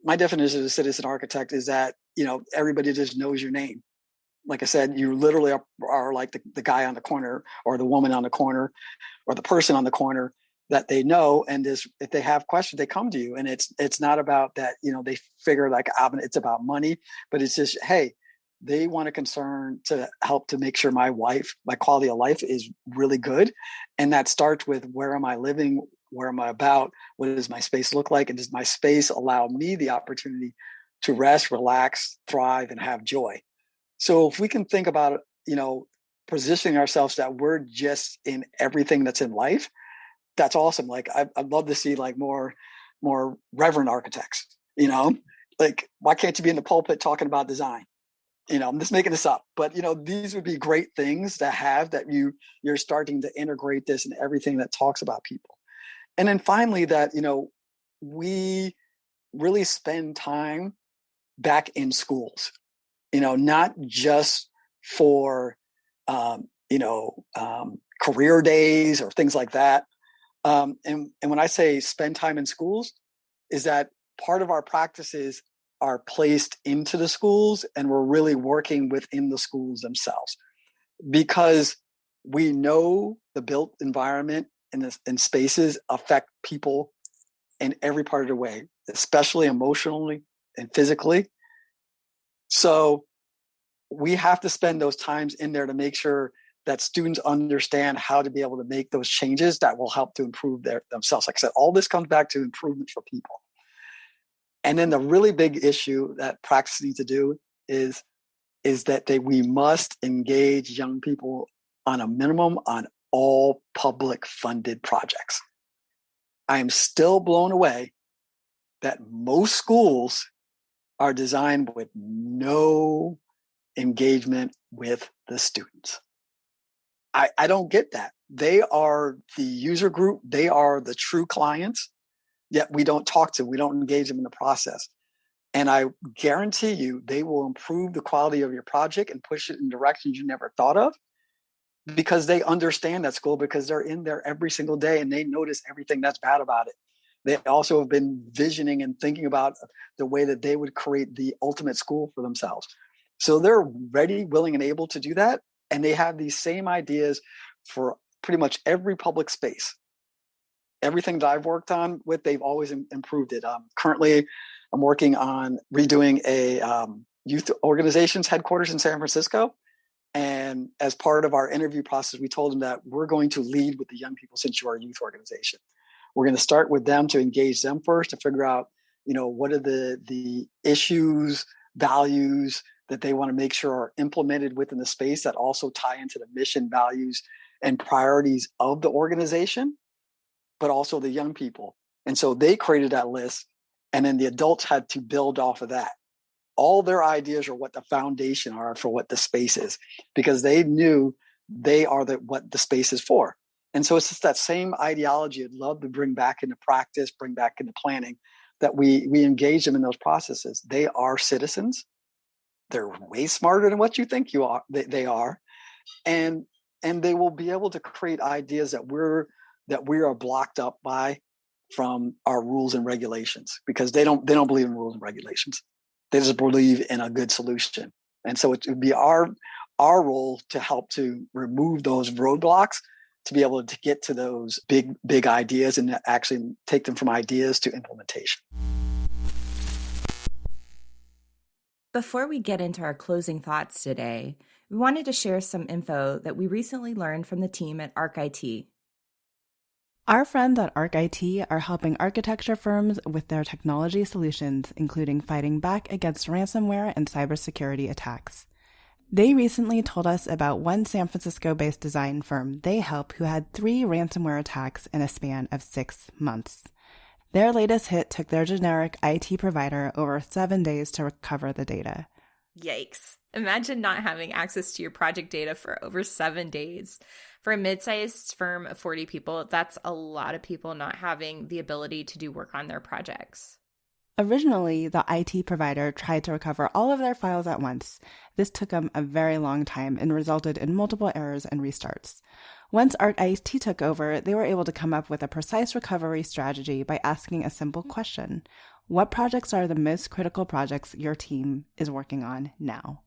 My definition of a citizen architect is that everybody just knows your name. Like I said, you literally are like the guy on the corner, or the woman on the corner, or the person on the corner that they know. And if they have questions, they come to you. And it's not about that, they figure like it's about money, but it's just, hey, they want a concern to help to make sure my quality of life is really good. And that starts with, where am I living? Where am I about? What does my space look like? And does my space allow me the opportunity to rest, relax, thrive, and have joy? So if we can think about, positioning ourselves that we're just in everything that's in life, that's awesome. Like, I'd love to see like more reverend architects, like, why can't you be in the pulpit talking about design? I'm just making this up, but these would be great things to have, that you're starting to integrate this in everything that talks about people. And then finally, that, we really spend time back in schools, not just for, career days or things like that. And when I say spend time in schools, is that part of our practices are placed into the schools, and we're really working within the schools themselves, because we know the built environment and spaces affect people in every part of the way, especially emotionally and physically. So we have to spend those times in there to make sure that students understand how to be able to make those changes that will help to improve themselves. Like I said, all this comes back to improvement for people. And then the really big issue that practice needs to do is that we must engage young people on a minimum on all public funded projects. I am still blown away that most schools are designed with no engagement with the students. I don't get that. They are the user group. They are the true clients, yet we don't talk to them. We don't engage them in the process. And I guarantee you, they will improve the quality of your project and push it in directions you never thought of, because they understand that school, because they're in there every single day and they notice everything that's bad about it. They also have been visioning and thinking about the way that they would create the ultimate school for themselves. So they're ready, willing, and able to do that. And they have these same ideas for pretty much every public space. Everything that I've worked on with, they've always improved it. Currently, I'm working on redoing a youth organization's headquarters in San Francisco. And as part of our interview process, we told them that we're going to lead with the young people since you're a youth organization. We're going to start with them to engage them first, to figure out, what are the issues, values that they want to make sure are implemented within the space that also tie into the mission, values, and priorities of the organization, but also the young people. And so they created that list, and then the adults had to build off of that. All their ideas are what the foundation are for what the space is, because they knew they are what the space is for. And so it's just that same ideology I'd love to bring back into practice, bring back into planning, that we engage them in those processes. They are citizens. They're way smarter than what you think they are. And they will be able to create ideas that we are blocked up by from our rules and regulations, because they don't believe in rules and regulations. They just believe in a good solution. And so it would be our role to help to remove those roadblocks to be able to get to those big ideas and actually take them from ideas to implementation. Before we get into our closing thoughts today, we wanted to share some info that we recently learned from the team at ArcIT. Our friends at ArcIT are helping architecture firms with their technology solutions, including fighting back against ransomware and cybersecurity attacks. They recently told us about one San Francisco-based design firm they help who had 3 ransomware attacks in a span of 6 months. Their latest hit took their generic IT provider over 7 days to recover the data. Yikes. Imagine not having access to your project data for over 7 days. For a mid-sized firm of 40 people, that's a lot of people not having the ability to do work on their projects. Originally, the IT provider tried to recover all of their files at once. This took them a very long time and resulted in multiple errors and restarts. Once ArcIT took over, they were able to come up with a precise recovery strategy by asking a simple question. What projects are the most critical projects your team is working on now?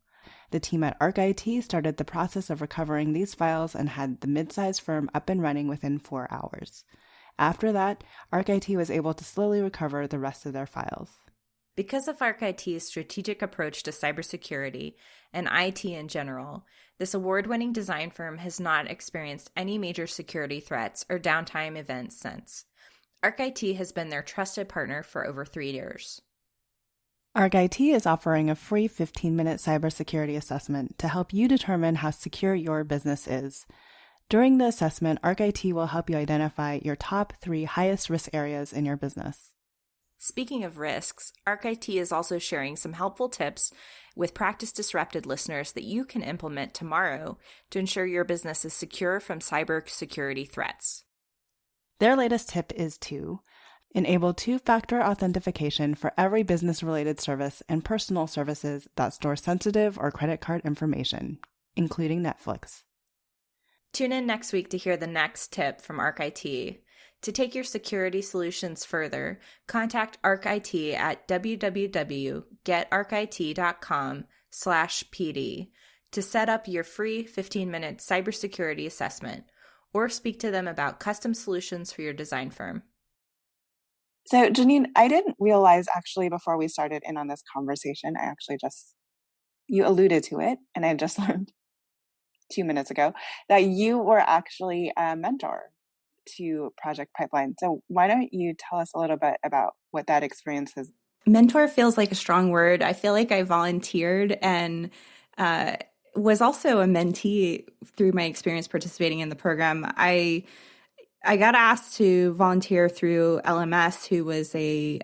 The team at ArcIT started the process of recovering these files and had the mid-sized firm up and running within 4 hours. After that, ArcIT was able to slowly recover the rest of their files. Because of ArcIT's strategic approach to cybersecurity and IT in general, this award-winning design firm has not experienced any major security threats or downtime events since. ArcIT has been their trusted partner for over 3 years. ArcIT is offering a free 15-minute cybersecurity assessment to help you determine how secure your business is. During the assessment, ArcIT will help you identify your top 3 highest risk areas in your business. Speaking of risks, ArcIT is also sharing some helpful tips with Practice Disrupted listeners that you can implement tomorrow to ensure your business is secure from cybersecurity threats. Their latest tip is to enable 2-factor authentication for every business-related service and personal services that store sensitive or credit card information, including Netflix. Tune in next week to hear the next tip from ArcIT. To take your security solutions further, contact ArcIT at www.getarcit.com/PD to set up your free 15-minute cybersecurity assessment, or speak to them about custom solutions for your design firm. So, Janine, I didn't realize actually before we started in on this conversation, you alluded to it, and I just learned 2 minutes ago that you were actually a mentor to Project Pipeline. So why don't you tell us a little bit about what that experience is? Mentor feels like a strong word. I feel like I volunteered and was also a mentee through my experience participating in the program. I got asked to volunteer through LMS, who was a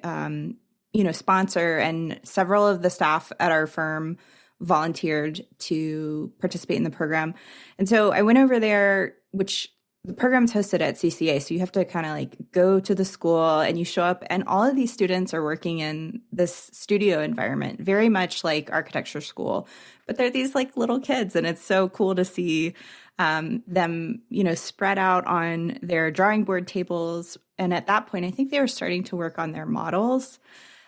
sponsor, and several of the staff at our firm volunteered to participate in the program. And so I went over there, which the program's hosted at CCA. So you have to kind of like go to the school and you show up, and all of these students are working in this studio environment, very much like architecture school, but they're these like little kids. And it's so cool to see them, spread out on their drawing board tables. And at that point, I think they were starting to work on their models.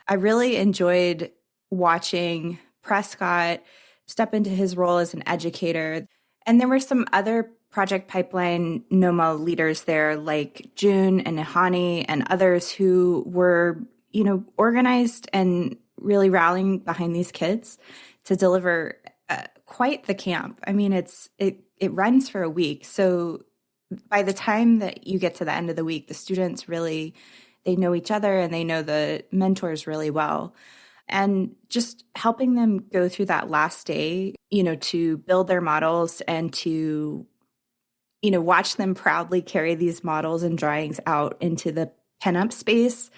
I really enjoyed watching Prescott step into his role as an educator. And there were some other Project Pipeline NOMA leaders there, like June and Nihani and others, who were, organized and really rallying behind these kids to deliver quite the camp. I mean, it runs for a week. So by the time that you get to the end of the week, the students really, they know each other and they know the mentors really well. And just helping them go through that last day, to build their models and to watch them proudly carry these models and drawings out into the pen-up space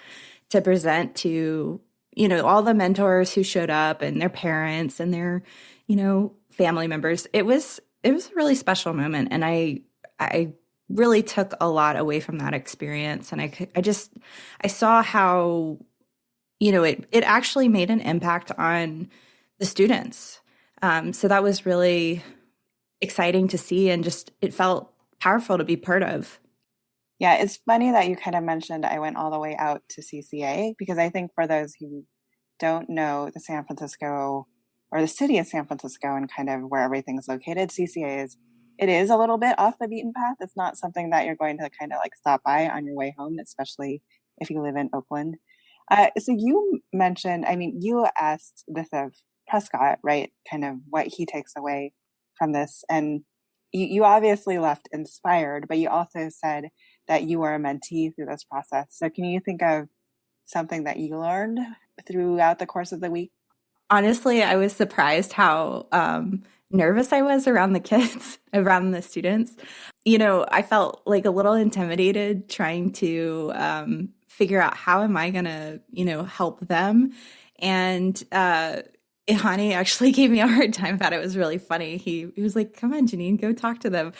to present to, all the mentors who showed up and their parents and their, family members. It was a really special moment. And I really took a lot away from that experience. And I saw how, it actually made an impact on the students. So that was really exciting to see, and just, it felt powerful to be part of. Yeah, it's funny that you kind of mentioned I went all the way out to CCA, because I think for those who don't know the San Francisco or the city of San Francisco and kind of where everything's located, it is a little bit off the beaten path. It's not something that you're going to kind of like stop by on your way home, especially if you live in Oakland. So you mentioned, I mean, you asked this of Prescott, right? Kind of what he takes away from this. And you obviously left inspired, but you also said that you were a mentee through this process. So can you think of something that you learned throughout the course of the week? Honestly, I was surprised how nervous I was around the kids, around the students. I felt like a little intimidated trying to figure out how am I going to, help them. And Ihani actually gave me a hard time about it. It was really funny. He was like, come on, Janine, go talk to them.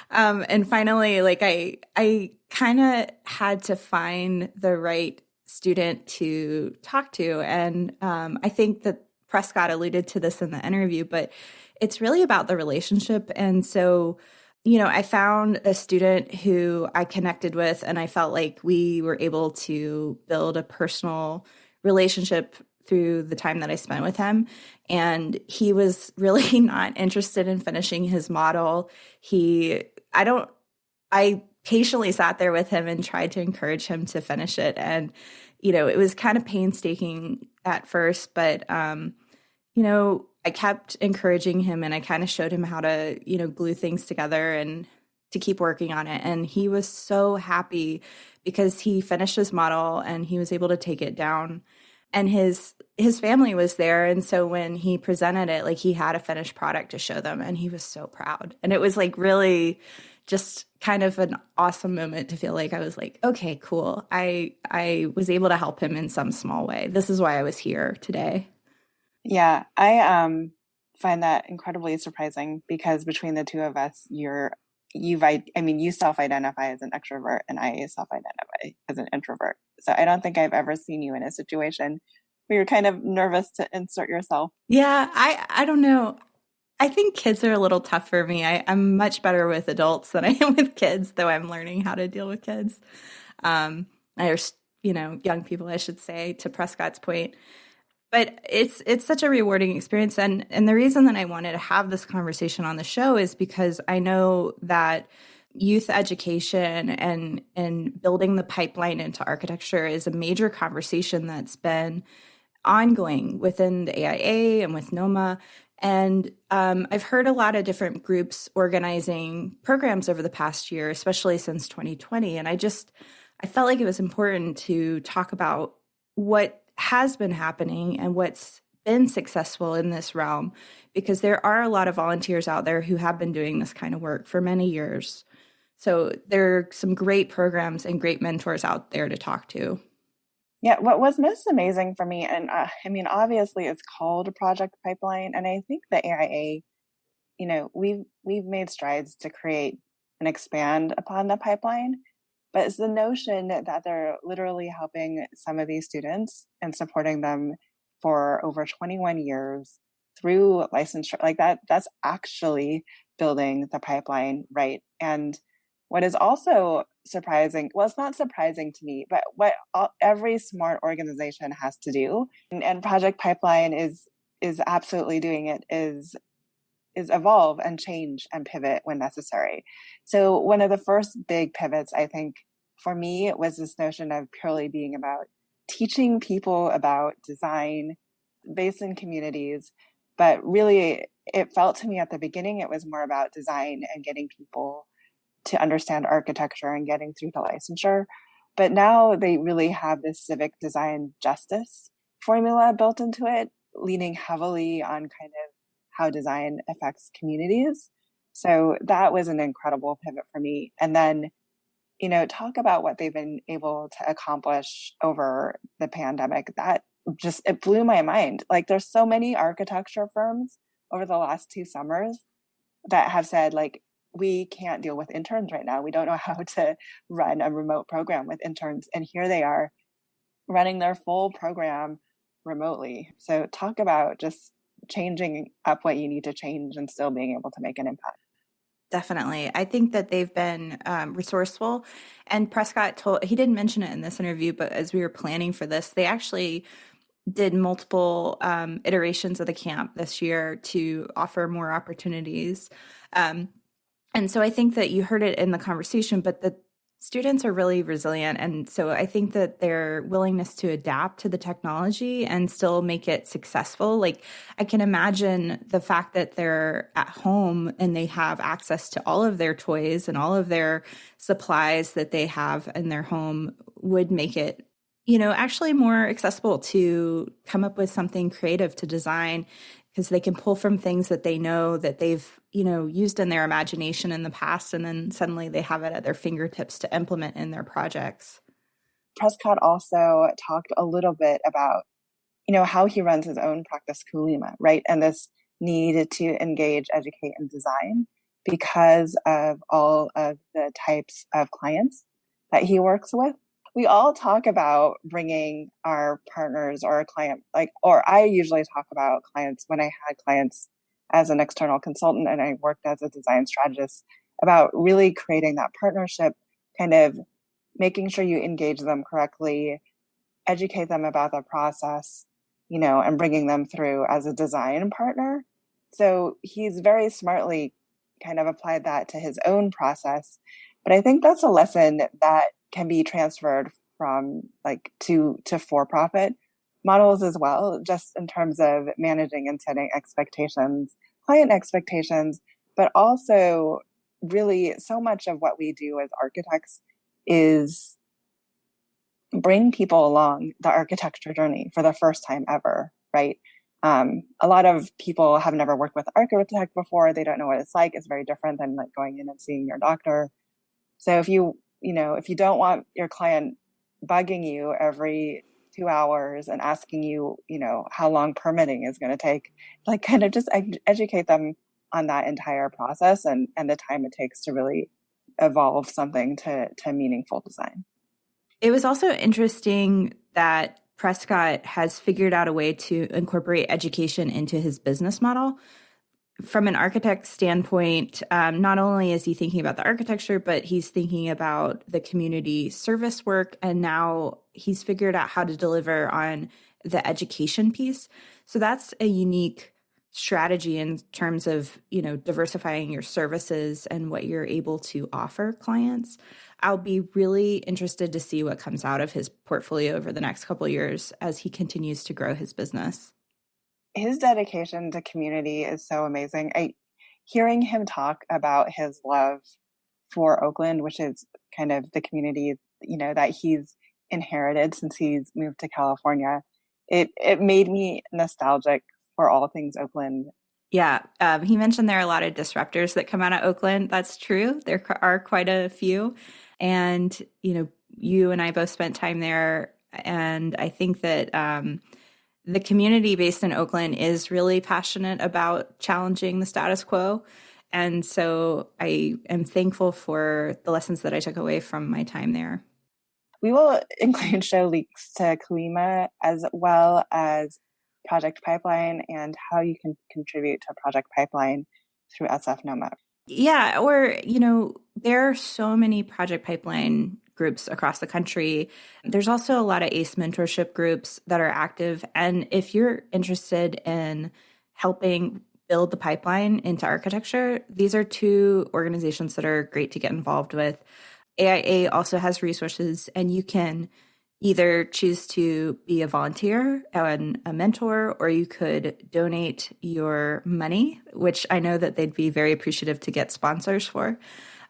And finally, like I kind of had to find the right student to talk to. And I think that Prescott alluded to this in the interview, but it's really about the relationship. And so, I found a student who I connected with, and I felt like we were able to build a personal relationship through the time that I spent with him. And he was really not interested in finishing his model. I patiently sat there with him and tried to encourage him to finish it. And, it was kind of painstaking at first, but, I kept encouraging him and I kind of showed him how to, glue things together and to keep working on it. And he was so happy because he finished his model and he was able to take it down. And his family was there. And so when he presented it, like he had a finished product to show them and he was so proud. And it was like really just kind of an awesome moment to feel like I was like, okay, cool. I was able to help him in some small way. This is why I was here today. Yeah, I find that incredibly surprising because between the two of us, you self-identify as an extrovert and I self-identify as an introvert. So I don't think I've ever seen you in a situation where you're kind of nervous to insert yourself. Yeah, I don't know. I think kids are a little tough for me. I'm much better with adults than I am with kids, though I'm learning how to deal with kids. Young people, I should say, to Prescott's point. But it's such a rewarding experience. And the reason that I wanted to have this conversation on the show is because I know that youth education and building the pipeline into architecture is a major conversation that's been ongoing within the AIA and with NOMA. And I've heard a lot of different groups organizing programs over the past year, especially since 2020. And I felt like it was important to talk about what has been happening and what's been successful in this realm, because there are a lot of volunteers out there who have been doing this kind of work for many years. So there are some great programs and great mentors out there to talk to. Yeah, what was most amazing for me, and obviously it's called Project Pipeline, and I think the AIA, we've made strides to create and expand upon the pipeline. But it's the notion that they're literally helping some of these students and supporting them for over 21 years through licensure like that. That's actually building the pipeline, right? And what is also surprising, well, it's not surprising to me, but what every smart organization has to do, and Project Pipeline is absolutely doing it, is evolve and change and pivot when necessary. So one of the first big pivots, I think, for me, it was this notion of purely being about teaching people about design based in communities. But really, it felt to me at the beginning, it was more about design and getting people to understand architecture and getting through the licensure. But now they really have this civic design justice formula built into it, leaning heavily on kind of how design affects communities. So that was an incredible pivot for me. And then, talk about what they've been able to accomplish over the pandemic. It blew my mind. Like there's so many architecture firms over the last 2 summers that have said, like, we can't deal with interns right now. We don't know how to run a remote program with interns. And here they are running their full program remotely. So talk about just changing up what you need to change and still being able to make an impact. Definitely. I think that they've been resourceful. And Prescott he didn't mention it in this interview, but as we were planning for this, they actually did multiple iterations of the camp this year to offer more opportunities. And so I think that you heard it in the conversation, but the students are really resilient. And so I think that their willingness to adapt to the technology and still make it successful. Like, I can imagine the fact that they're at home and they have access to all of their toys and all of their supplies that they have in their home would make it, actually more accessible to come up with something creative to design, because they can pull from things that they know that they've, used in their imagination in the past, and then suddenly they have it at their fingertips to implement in their projects. Prescott also talked a little bit about, how he runs his own practice, Kulima, right? And this need to engage, educate, and design because of all of the types of clients that he works with. We all talk about bringing our partners or a client, or I usually talk about clients when I had clients as an external consultant and I worked as a design strategist, about really creating that partnership, kind of making sure you engage them correctly, educate them about the process, and bringing them through as a design partner. So he's very smartly kind of applied that to his own process. But I think that's a lesson that can be transferred from to for-profit models as well, just in terms of managing and setting expectations, client expectations, but also really so much of what we do as architects is bring people along the architecture journey for the first time ever, right? A lot of people have never worked with an architect before. They don't know what it's like. It's very different than going in and seeing your doctor. So if you don't want your client bugging you every 2 hours and asking you, how long permitting is going to take, kind of just educate them on that entire process and the time it takes to really evolve something to meaningful design. It was also interesting that Prescott has figured out a way to incorporate education into his business model. From an architect standpoint, not only is he thinking about the architecture, but he's thinking about the community service work. And now he's figured out how to deliver on the education piece. So that's a unique strategy in terms of, diversifying your services and what you're able to offer clients. I'll be really interested to see what comes out of his portfolio over the next couple of years as he continues to grow his business. His dedication to community is so amazing. Hearing him talk about his love for Oakland, which is kind of the community, that he's inherited since he's moved to California, it made me nostalgic for all things Oakland. Yeah. He mentioned there are a lot of disruptors that come out of Oakland. That's true. There are quite a few. And, you and I both spent time there. And I think that the community based in Oakland is really passionate about challenging the status quo. And so I am thankful for the lessons that I took away from my time there. We will include show links to Kulima as well as Project Pipeline and how you can contribute to Project Pipeline through SF NOMA. Yeah, or, there are so many Project Pipeline groups across the country. There's also a lot of ACE mentorship groups that are active. And if you're interested in helping build the pipeline into architecture, these are two organizations that are great to get involved with. AIA also has resources, and you can either choose to be a volunteer and a mentor, or you could donate your money, which I know that they'd be very appreciative to get sponsors for.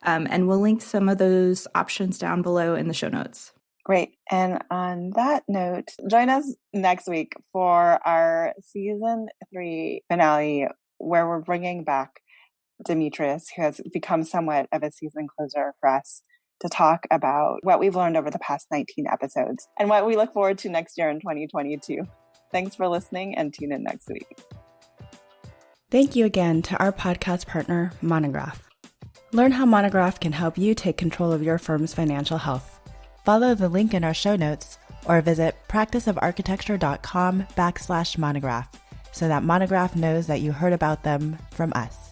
And we'll link some of those options down below in the show notes. Great. And on that note, join us next week for our season 3 finale, where we're bringing back Demetrius, who has become somewhat of a season closer for us, to talk about what we've learned over the past 19 episodes and what we look forward to next year in 2022. Thanks for listening, and tune in next week. Thank you again to our podcast partner, Monograph. Learn how Monograph can help you take control of your firm's financial health. Follow the link in our show notes or visit practiceofarchitecture.com/monograph so that Monograph knows that you heard about them from us.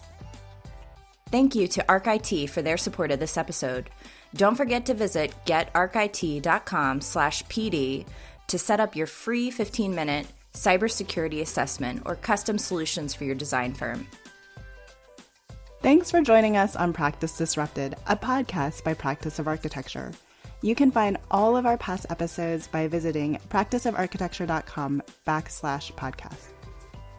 Thank you to ArcIT for their support of this episode. Don't forget to visit getarchit.com/PD to set up your free 15-minute cybersecurity assessment or custom solutions for your design firm. Thanks for joining us on Practice Disrupted, a podcast by Practice of Architecture. You can find all of our past episodes by visiting practiceofarchitecture.com/podcast.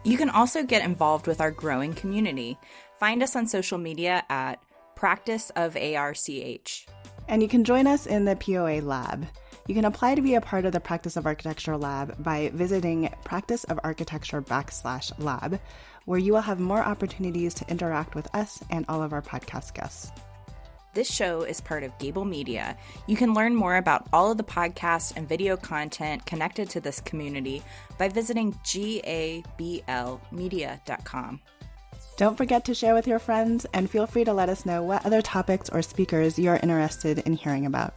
You can also get involved with our growing community. Find us on social media at Practice of ARCH. And you can join us in the POA Lab. You can apply to be a part of the Practice of Architecture Lab by visiting practiceofarchitecture.com/lab, where you will have more opportunities to interact with us and all of our podcast guests. This show is part of Gable Media. You can learn more about all of the podcasts and video content connected to this community by visiting gablmedia.com. Don't forget to share with your friends, and feel free to let us know what other topics or speakers you're interested in hearing about.